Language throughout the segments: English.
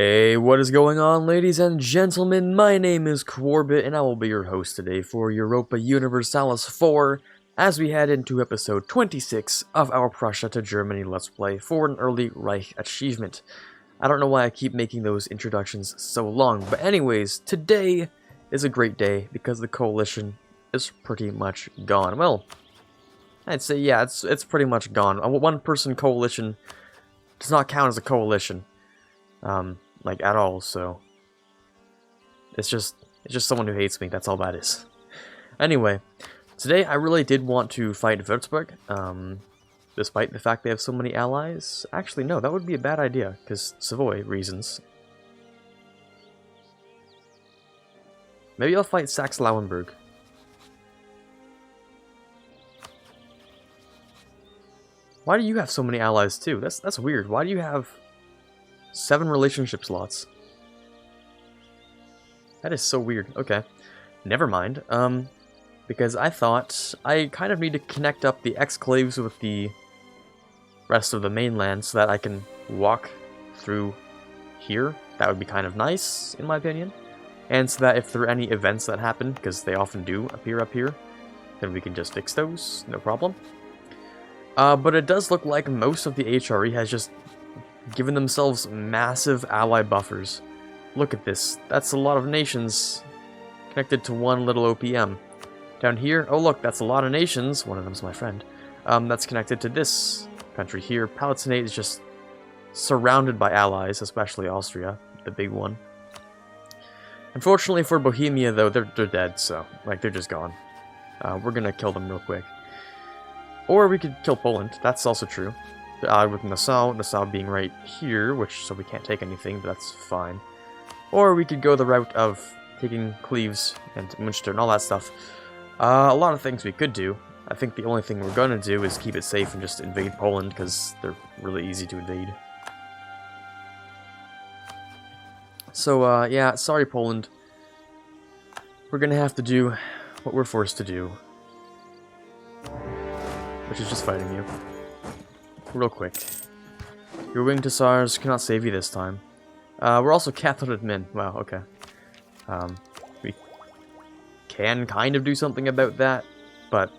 Hey, what is going on, ladies and gentlemen? My name is Quarbit, and I will be your host today for Europa Universalis 4, as we head into episode 26 of our Prussia to Germany Let's Play for an early Reich achievement. I don't know why I keep making those introductions so long, but anyways, today is a great day because the coalition is pretty much gone. Well, I'd say, yeah, it's pretty much gone. A one-person coalition does not count as a coalition. Like at all, so it's just someone who hates me, that's all that is. Anyway, today I really did want to fight Würzburg, despite the fact they have so many allies. Actually, no, that would be a bad idea, because Savoy reasons. Maybe I'll fight Saxe-Lauenburg. Why do you have so many allies too? That's weird. Why do you have 7 relationship slots? That is so weird. Okay. Never mind. Because I thought I kind of need to connect up the exclaves with the rest of the mainland so that I can walk through here. That would be kind of nice, in my opinion. And so that if there are any events that happen, because they often do appear up here, then we can just fix those, no problem. But it does look like most of the HRE has just given themselves massive ally buffers. Look at this. That's a lot of nations connected to one little OPM. Down here, oh look, that's a lot of nations. One of them's my friend. That's connected to this country here. Palatinate is just surrounded by allies, especially Austria, the big one. Unfortunately for Bohemia, though, they're dead, so, like, they're just gone. We're gonna kill them real quick. Or we could kill Poland, that's also true. With Nassau being right here, so we can't take anything, but that's fine. Or we could go the route of taking Cleves and Münster and all that stuff. A lot of things we could do. I think the only thing we're gonna do is keep it safe and just invade Poland, because they're really easy to invade. So, yeah, sorry Poland. We're gonna have to do what we're forced to do. Which is just fighting you. Real quick. Your winged hussars cannot save you this time. We're also cathode admin. Wow, okay. We can kind of do something about that, but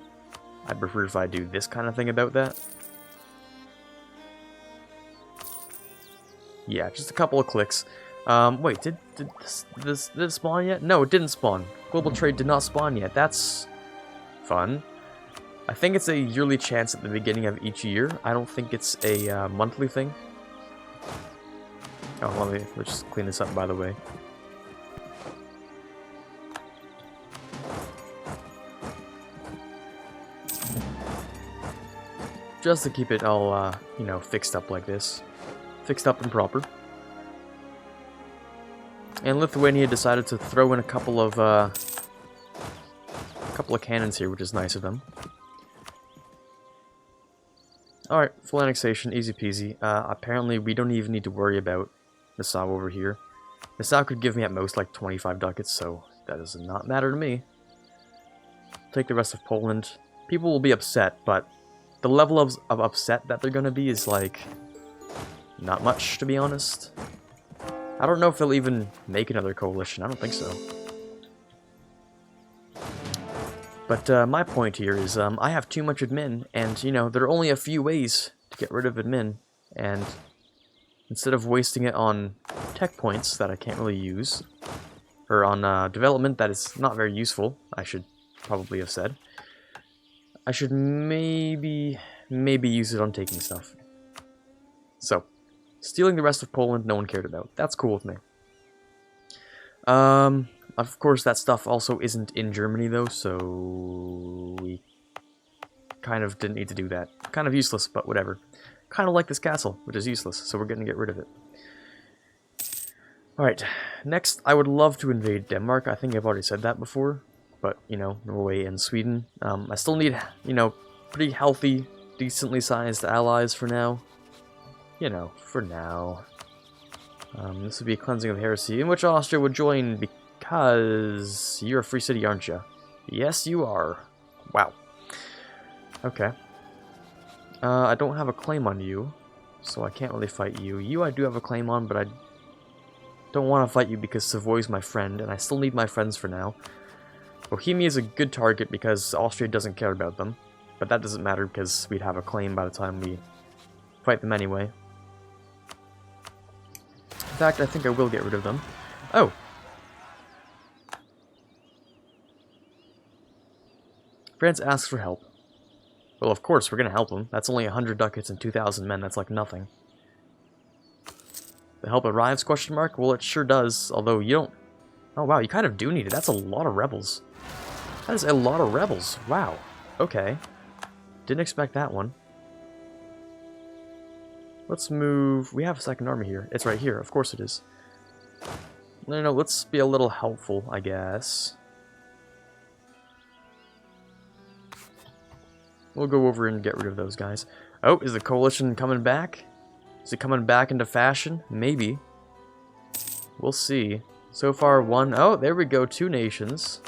I'd prefer if I do this kind of thing about that. Yeah, just a couple of clicks. Wait, did it spawn yet? No, it didn't spawn. Global trade did not spawn yet. That's fun. I think it's a yearly chance at the beginning of each year. I don't think it's a monthly thing. Oh, let's just clean this up, by the way. Just to keep it all, you know, fixed up like this. Fixed up and proper. And Lithuania decided to throw in a couple of cannons here, which is nice of them. Alright, full annexation, easy peasy. Apparently we don't even need to worry about Nassau over here. Nassau could give me at most like 25 ducats, so that does not matter to me. Take the rest of Poland. People will be upset, but the level of upset that they're gonna be is like not much, to be honest. I don't know if they'll even make another coalition. I don't think so. But my point here is I have too much admin, and, you know, there are only a few ways to get rid of admin, and instead of wasting it on tech points that I can't really use, or on development that is not very useful, I should probably have said, I should maybe use it on taking stuff. So, stealing the rest of Poland, no one cared about. That's cool with me. Of course, that stuff also isn't in Germany, though, so we kind of didn't need to do that. Kind of useless, but whatever. Kind of like this castle, which is useless, so we're going to get rid of it. Alright, next, I would love to invade Denmark. I think I've already said that before, but, you know, Norway and Sweden. I still need, you know, pretty healthy, decently sized allies for now. You know, for now. This would be a cleansing of heresy, in which Austria would join because you're a free city, aren't you? Yes, you are. Wow. Okay. I don't have a claim on you, so I can't really fight you. You I do have a claim on, but I Don't want to fight you because Savoy's my friend, and I still need my friends for now. Bohemia is a good target because Austria doesn't care about them. But that doesn't matter because we'd have a claim by the time we fight them anyway. In fact, I think I will get rid of them. Oh! France asks for help. Well, of course, we're going to help them. That's only 100 ducats and 2,000 men. That's like nothing. The help arrives, question mark? Well, it sure does, although you don't... Oh, wow, you kind of do need it. That's a lot of rebels. That is a lot of rebels. Wow. Okay. Didn't expect that one. Let's move... We have a second army here. It's right here. Of course it is. No, let's be a little helpful, I guess. We'll go over and get rid of those guys. Oh, is the coalition coming back? Is it coming back into fashion? Maybe. We'll see. So far, one... Oh, there we go. 2 nations.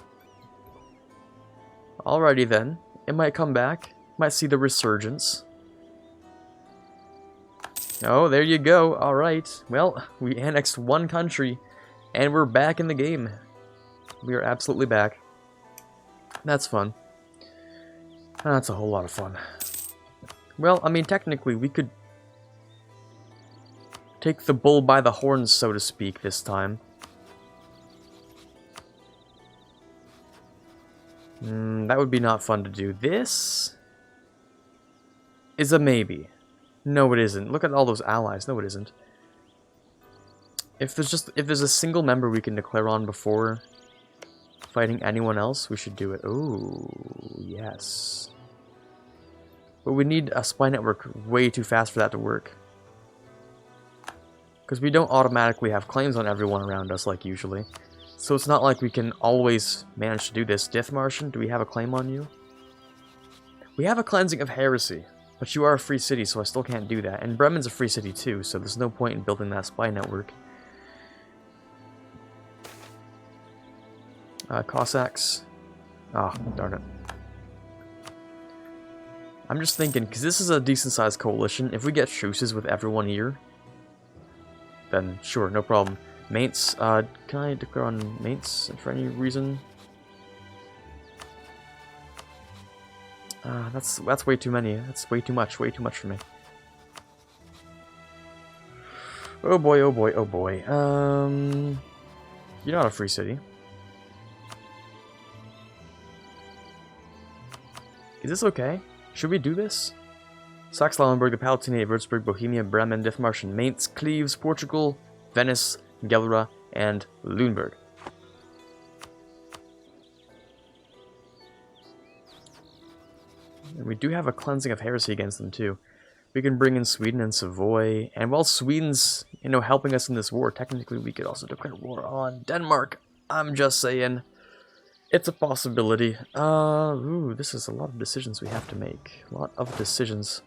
Alrighty then. It might come back. Might see the resurgence. Oh, there you go. Alright. Well, we annexed 1 country. And we're back in the game. We are absolutely back. That's fun. That's a whole lot of fun. Well, I mean, technically, we could take the bull by the horns, so to speak, this time. That would be not fun to do. This is a maybe. No, it isn't. Look at all those allies. No, it isn't. If there's a single member we can declare on before fighting anyone else, we should do it. Oh, yes. But we need a spy network way too fast for that to work. Because we don't automatically have claims on everyone around us like usually. So it's not like we can always manage to do this. Dithmarschen, do we have a claim on you? We have a cleansing of heresy. But you are a free city, so I still can't do that. And Bremen's a free city too, so there's no point in building that spy network. Cossacks. Ah, oh, darn it. I'm just thinking, because this is a decent-sized coalition, if we get truces with everyone here, then sure, no problem. Mainz, can I declare on Mainz for any reason? That's way too many. That's way too much for me. Oh boy, oh boy, oh boy. You're not a free city. Is this okay? Should we do this? Saxe-Lauenburg, the Palatinate, Würzburg, Bohemia, Bremen, Dithmarschen, Mainz, Cleves, Portugal, Venice, Gelera, and Lüneburg. And we do have a cleansing of heresy against them too. We can bring in Sweden and Savoy, and while Sweden's, helping us in this war, technically we could also declare war on Denmark. I'm just saying. It's a possibility. Ooh, this is a lot of decisions we have to make. A lot of decisions.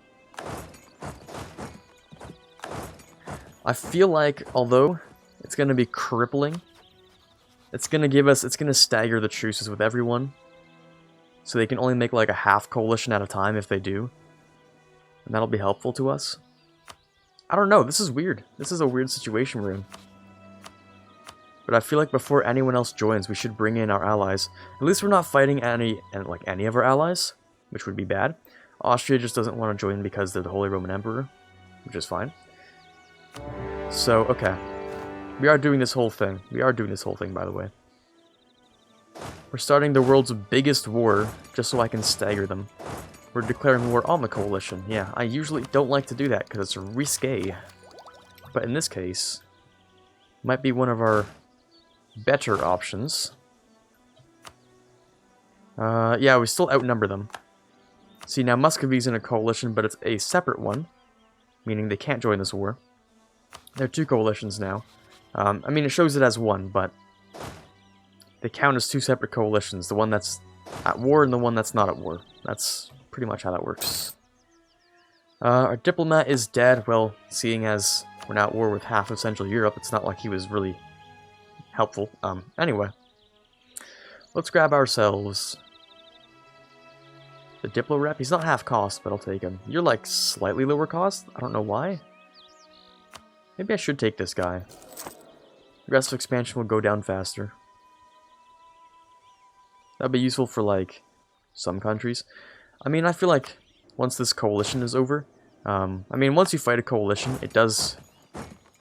I feel like, although it's going to be crippling, it's going to stagger the truces with everyone. So they can only make like a half coalition at a time if they do. And that'll be helpful to us. I don't know, this is weird. This is a weird situation we're in. But I feel like before anyone else joins, we should bring in our allies. At least we're not fighting any of our allies, which would be bad. Austria just doesn't want to join because they're the Holy Roman Emperor, which is fine. So, okay. We are doing this whole thing. We are doing this whole thing, by the way. We're starting the world's biggest war, just so I can stagger them. We're declaring war on the coalition. Yeah, I usually don't like to do that, because it's risque. But in this case, might be one of our better options. Yeah, we still outnumber them. See, now Muscovy's in a coalition, but it's a separate one, meaning they can't join this war. There are 2 coalitions now. I mean, it shows it as one, but they count as 2 separate coalitions. The one that's at war and the one that's not at war. That's pretty much how that works. Our diplomat is dead. Well, seeing as we're now at war with half of Central Europe, it's not like he was really helpful. Anyway. Let's grab ourselves the Diplo rep. He's not half cost, but I'll take him. You're like slightly lower cost? I don't know why. Maybe I should take this guy. Aggressive expansion will go down faster. That'd be useful for, like, some countries. I mean, I feel like once this coalition is over, I mean, once you fight a coalition, it does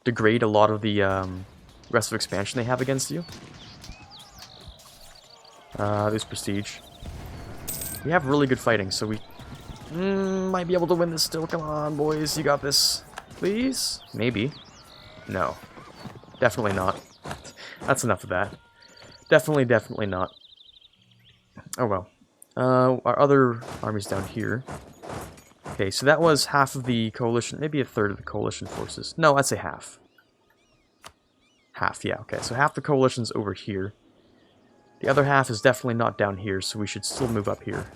degrade a lot of the aggressive expansion they have against you. There's prestige. We have really good fighting, so we might be able to win this still. Come on, boys, you got this. Please? Maybe. No. Definitely not. That's enough of that. Definitely not. Oh well. Our other army's down here. Okay, so that was half of the coalition, maybe a third of the coalition forces. No, I'd say half. Half, yeah, okay. So half the coalition's over here. The other half is definitely not down here, so we should still move up here.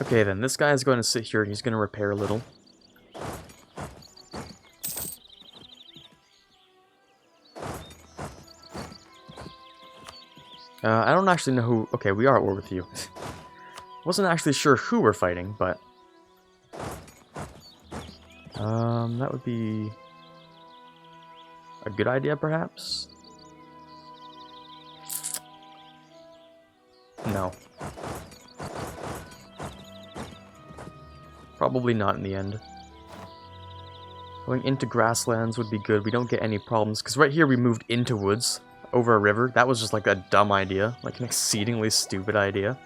Okay then, this guy is going to sit here and he's going to repair a little. I don't actually know who... Okay, we are at war with you. Wasn't actually sure who we're fighting, but... that would be... a good idea, perhaps? No. Probably not in the end. Going into grasslands would be good. We don't get any problems, because right here we moved into woods. Over a river. That was just like a dumb idea, like an exceedingly stupid idea.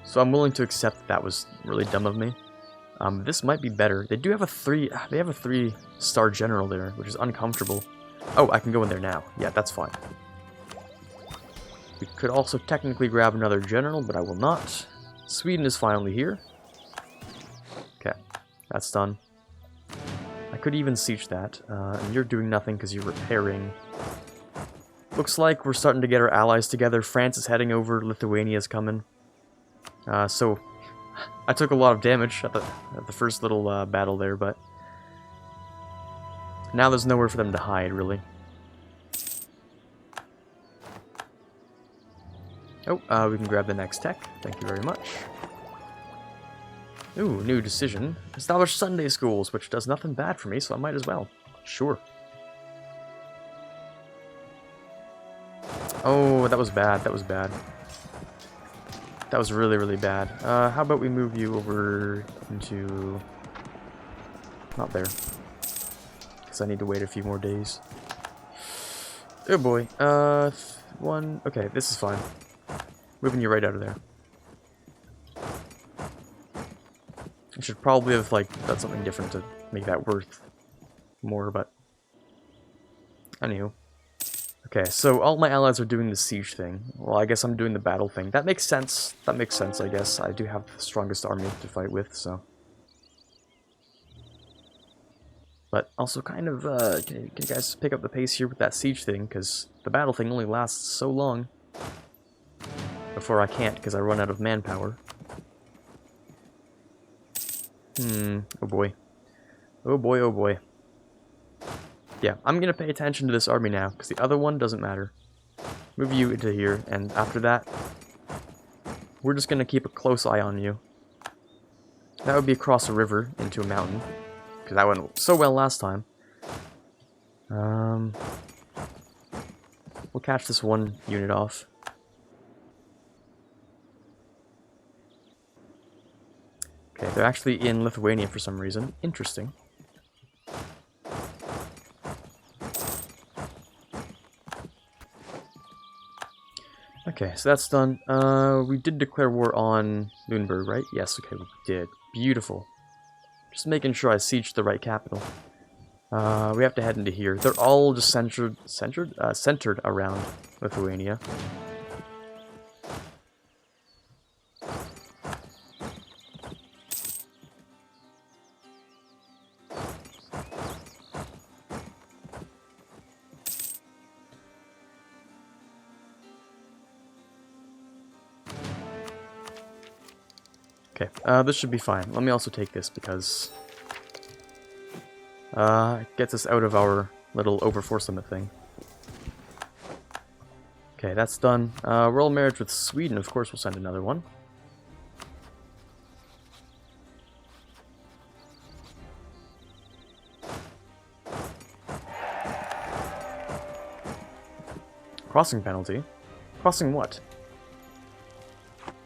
So I'm willing to accept that was really dumb of me. This might be better. They do have a 3-star general there, which is uncomfortable. Oh, I can go in there now. Yeah, that's fine. We could also technically grab another general, but I will not. Sweden is finally here. Okay, that's done. I could even siege that, and you're doing nothing because you're repairing. Looks like we're starting to get our allies together. France is heading over, Lithuania's coming. So, I took a lot of damage at the first little battle there, but... now there's nowhere for them to hide, really. Oh, we can grab the next tech. Thank you very much. Ooh, new decision. Establish Sunday schools, which does nothing bad for me, so I might as well. Sure. Oh, that was bad. That was bad. That was really, really bad. How about we move you over into... not there. Because I need to wait a few more days. Oh boy. Okay, this is fine. Moving you right out of there. I should probably have, like, done something different to make that worth more, but... anywho. Okay, so all my allies are doing the siege thing. Well, I guess I'm doing the battle thing. That makes sense. That makes sense, I guess. I do have the strongest army to fight with, so... but also kind of, can you guys pick up the pace here with that siege thing? Because the battle thing only lasts so long. Before I can't, because I run out of manpower. Oh boy. Oh boy, oh boy. Yeah, I'm gonna pay attention to this army now, because the other one doesn't matter. Move you into here, and after that, we're just gonna keep a close eye on you. That would be across a river into a mountain, because that went so well last time. We'll catch this one unit off. Okay, they're actually in Lithuania for some reason. Interesting. Okay, so that's done. We did declare war on Lüneburg, right? Yes, okay, we did. Beautiful. Just making sure I sieged the right capital. We have to head into here. They're all just centered around Lithuania. Okay, this should be fine. Let me also take this because it gets us out of our little overforce limit thing. Okay, that's done. Royal marriage with Sweden, of course, we'll send another one. Crossing penalty? Crossing what?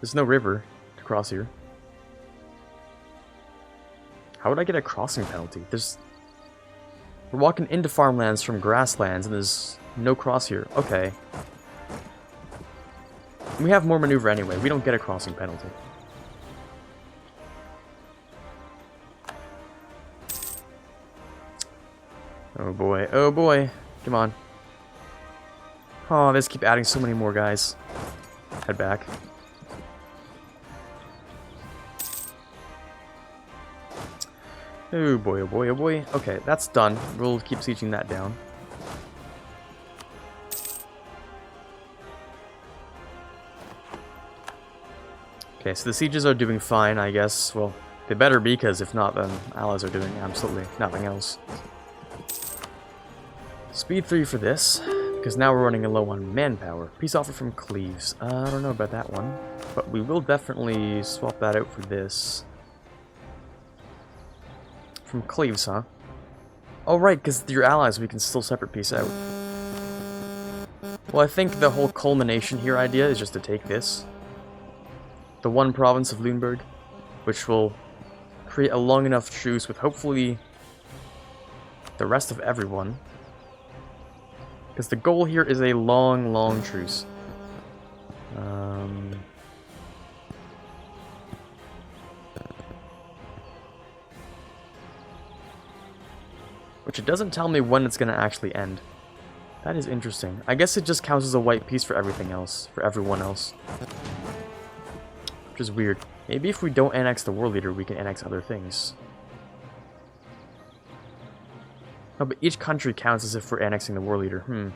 There's no river to cross here. How would I get a crossing penalty? We're walking into farmlands from grasslands and there's no cross here. Okay. We have more maneuver anyway. We don't get a crossing penalty. Oh boy. Oh boy. Come on. Oh, they just keep adding so many more guys. Head back. Oh boy, oh boy, oh boy. Okay, that's done. We'll keep sieging that down. Okay, so the sieges are doing fine, I guess. Well, they better be, because if not, then allies are doing absolutely nothing else. Speed 3 for this, because now we're running low on manpower. Peace offer from Cleves. I don't know about that one, but we will definitely swap that out for this. From Cleves, huh? Oh, right, because your allies we can still separate peace out. Well, I think the whole culmination here idea is just to take this. The one province of Lüneburg, which will create a long enough truce with hopefully the rest of everyone. Because the goal here is a long, long truce. Which it doesn't tell me when it's going to actually end. That is interesting. I guess it just counts as a white piece for everything else, for everyone else. Which is weird. Maybe if we don't annex the war leader, we can annex other things. No, but each country counts as if we're annexing the war leader.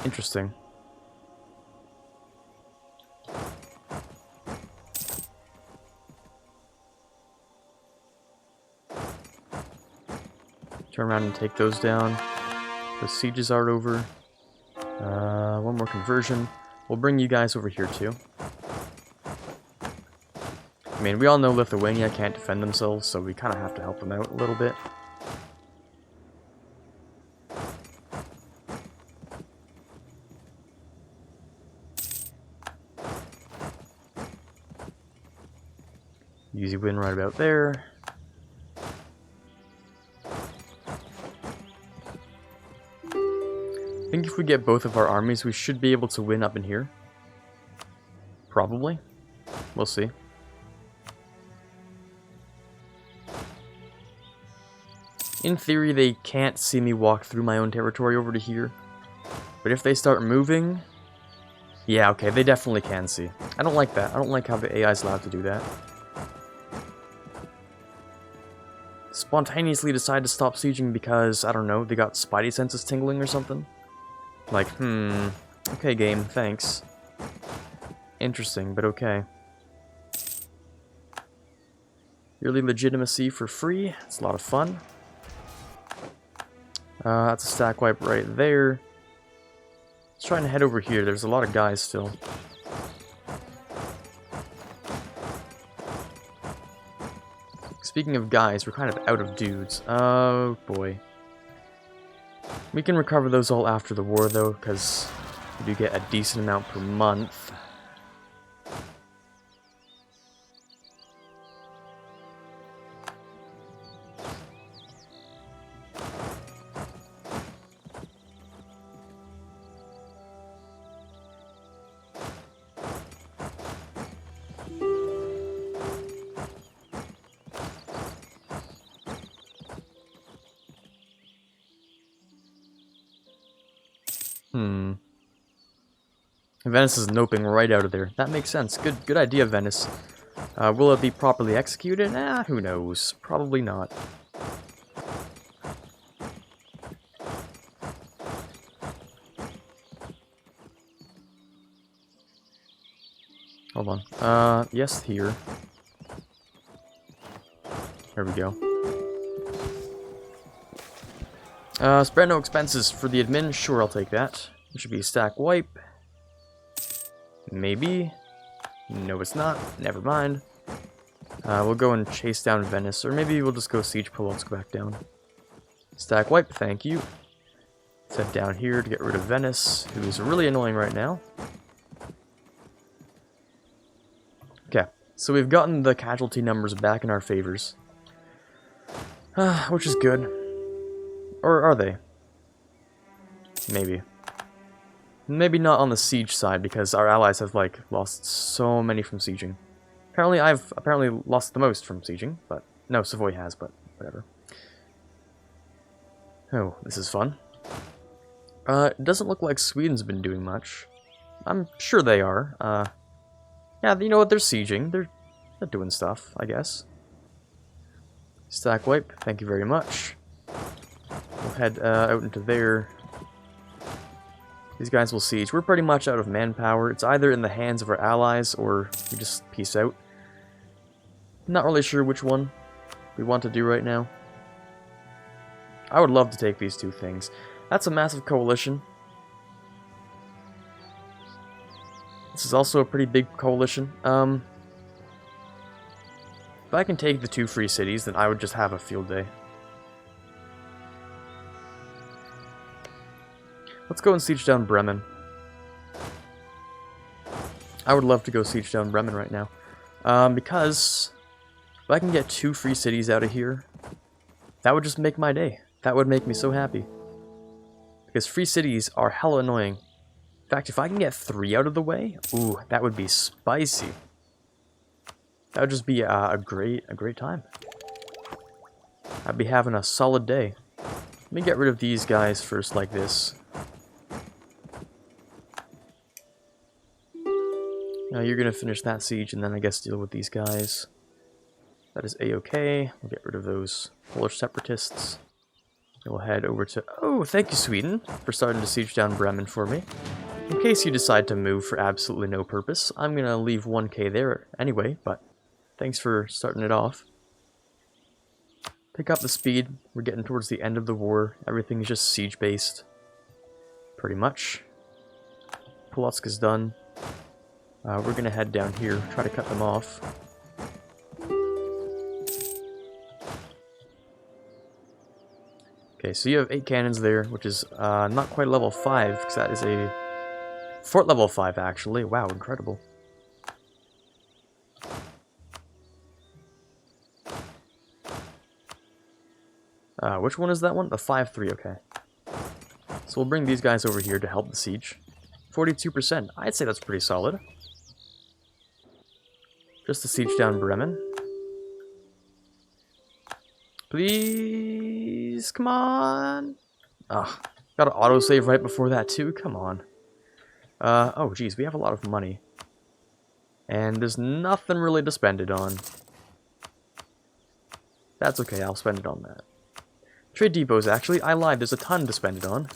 Interesting. Turn around and take those down. The sieges are over. One more conversion. We'll bring you guys over here too. I mean, we all know Lithuania can't defend themselves, so we kind of have to help them out a little bit. Easy win right about there. I think if we get both of our armies, we should be able to win up in here. Probably. We'll see. In theory, they can't see me walk through my own territory over to here. But if they start moving... Yeah, okay, they definitely can see. I don't like that. I don't like how the AI is allowed to do that. Spontaneously decide to stop sieging because, I don't know, they got spidey senses tingling or something? Like, okay game, thanks. Interesting, but okay. Yearly legitimacy for free, it's a lot of fun. That's a stack wipe right there. Let's try and head over here, there's a lot of guys still. Speaking of guys, we're kind of out of dudes. Oh boy. We can recover those all after the war though, because we do get a decent amount per month. Venice is noping right out of there. That makes sense. Good idea, Venice. Will it be properly executed? Who knows. Probably not. Hold on. Yes, here. There we go. Spread no expenses for the admin. Sure, I'll take that. It should be a stack wipe. Maybe. No, it's not. Never mind. We'll go and chase down Venice, or maybe we'll just go siege Polotsk back down. Stack wipe, thank you. Let's head down here to get rid of Venice, who is really annoying right now. Okay, so we've gotten the casualty numbers back in our favors. Which is good. Or are they? Maybe. Maybe not on the siege side, because our allies have, like, lost so many from sieging. Apparently, I've lost the most from sieging, but... No, Savoy has, but whatever. Oh, this is fun. It doesn't look like Sweden's been doing much. I'm sure they are. Yeah, you know what, they're sieging. They're doing stuff, I guess. Stack wipe, thank you very much. We'll head out into there. These guys will siege. We're pretty much out of manpower. It's either in the hands of our allies, or we just peace out. Not really sure which one we want to do right now. I would love to take these two things. That's a massive coalition. This is also a pretty big coalition. If I can take the two free cities, then I would just have a field day. Let's go and siege down Bremen. I would love to go siege down Bremen right now. Because if I can get two free cities out of here, that would just make my day. That would make me so happy. Because free cities are hella annoying. In fact, if I can get 3 out of the way, ooh, that would be spicy. That would just be a great time. I'd be having a solid day. Let me get rid of these guys first, like this. Now you're gonna finish that siege, and then I guess deal with these guys. That is a-okay. We'll get rid of those Polish separatists. We'll head over to... Oh, thank you, Sweden, for starting to siege down Bremen for me. In case you decide to move for absolutely no purpose, I'm going to leave 1k there anyway, but thanks for starting it off. Pick up the speed. We're getting towards the end of the war. Everything is just siege-based. Pretty much. Polotsk is done. We're going to head down here, try to cut them off. Okay, so you have 8 cannons there, which is not quite level 5, because that is a fort level 5, actually. Wow, incredible. Which one is that one? The 5-3, okay. So we'll bring these guys over here to help the siege. 42%, I'd say that's pretty solid. Just to siege down Bremen. Please, come on. Ugh, got an autosave right before that too, come on. Oh geez, we have a lot of money. And there's nothing really to spend it on. That's okay, I'll spend it on that. Trade depots, actually, I lied, there's a ton to spend it on.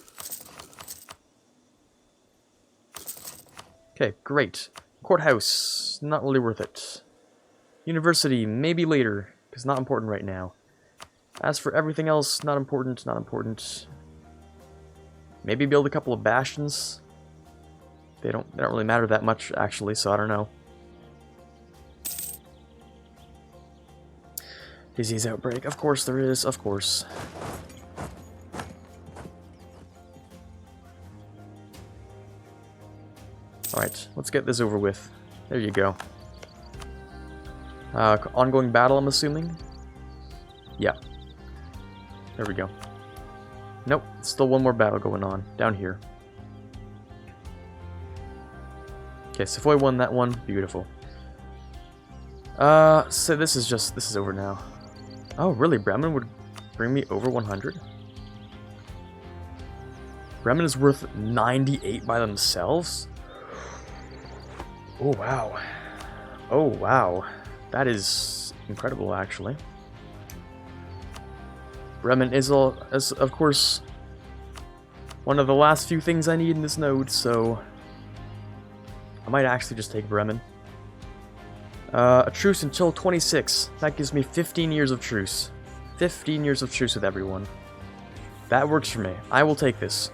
Okay, great. Courthouse, not really worth it. University, maybe later, because not important right now. As for everything else, not important, not important. Maybe build a couple of bastions. They don't really matter that much, actually, so I don't know. Disease outbreak, of course there is, of course. Alright, let's get this over with. There you go. Ongoing battle, I'm assuming? Yeah. There we go. Nope, still one more battle going on, down here. Okay, Savoy won that one, beautiful. So this is over now. Oh, really, Bremen would bring me over 100? Bremen is worth 98 by themselves? Oh, wow. Oh, wow. That is incredible, actually. Bremen is, of course, one of the last few things I need in this node, so I might actually just take Bremen. A truce until 26. That gives me 15 years of truce. 15 years of truce with everyone. That works for me. I will take this.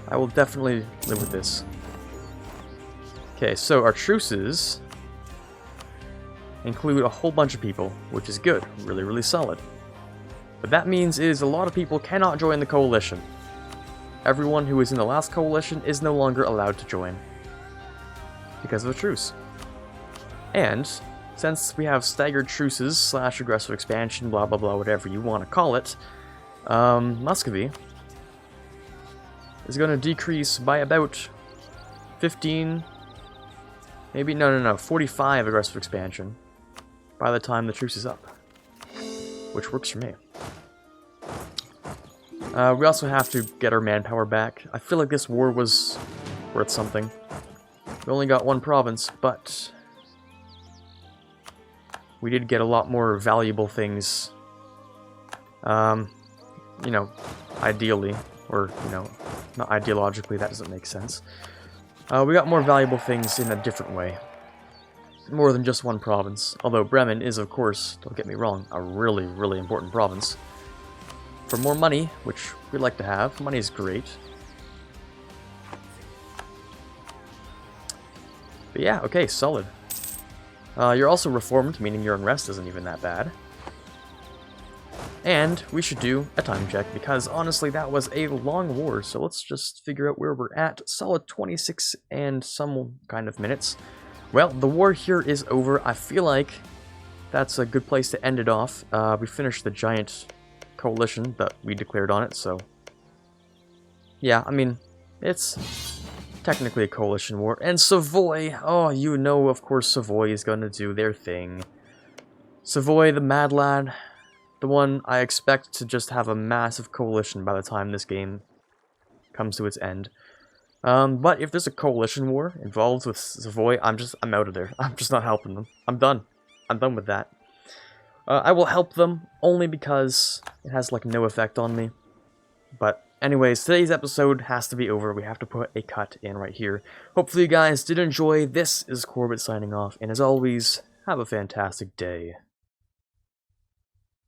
I will definitely live with this. Okay, so our truces include a whole bunch of people, which is good, really, really solid. But that means is a lot of people cannot join the coalition. Everyone who was in the last coalition is no longer allowed to join because of a truce. And since we have staggered truces slash aggressive expansion, blah blah blah, whatever you want to call it, Muscovy is going to decrease by about 15, maybe, no, 45 aggressive expansion by the time the truce is up, which works for me. We also have to get our manpower back. I feel like this war was worth something. We only got one province, but we did get a lot more valuable things. You know, ideally, or, you know, not ideologically, that doesn't make sense. We got more valuable things in a different way. More than just one province. Although Bremen is, of course, don't get me wrong, a really, really important province. For more money, which we like to have. Money is great. But yeah, okay, solid. You're also reformed, meaning your unrest isn't even that bad. And we should do a time check, because honestly that was a long war, so let's just figure out where we're at. Solid 26 and some kind of minutes. Well, the war here is over. I feel like that's a good place to end it off. We finished the giant coalition that we declared on it, so yeah, I mean, it's technically a coalition war. And Savoy, oh, you know, of course Savoy is gonna do their thing. Savoy, the mad lad, the one I expect to just have a massive coalition by the time this game comes to its end. But if there's a coalition war involved with Savoy, I'm out of there. I'm just not helping them. I'm done. I'm done with that. I will help them only because it has like no effect on me. But anyways, today's episode has to be over. We have to put a cut in right here. Hopefully you guys did enjoy. This is Quarbit signing off, and as always, have a fantastic day.